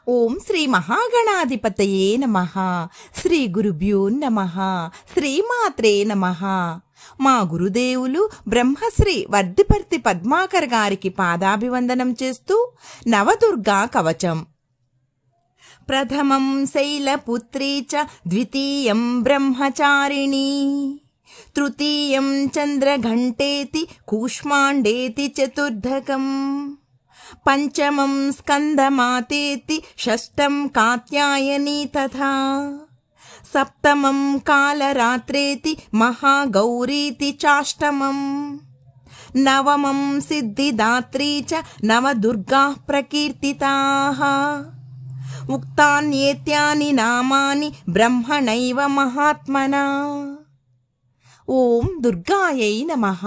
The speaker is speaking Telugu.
ఓం శ్రీ మహాగణాధిపతయే నమః. శ్రీ గురుభ్యో నమః. శ్రీమాత్రే నమః. మా గురుదేవులు బ్రహ్మశ్రీ వర్ధిపర్తి పద్మాకర్ గారికి పాదాభివందనం చేస్తూ నవదుర్గా కవచం. ప్రథమం శైలపుత్రీ చ ద్వితీయం బ్రహ్మచారిణీ తృతీయం చంద్రఘంటేతి కూష్మాండేతి చతుర్థకం పంచమం స్కందమాతేతి షష్టం కాత్యాయనీ తథా సప్తమం కాలరాత్రేతి మహాగౌరీతి చాష్టమం నవమం సిద్ధిదాత్రీ చ నవదుర్గాః ప్రకీర్తితాః. ఉక్తాన్యేత్యాని నామాని బ్రహ్మణైవ మహాత్మనా. ఓం దుర్గాయై నమః.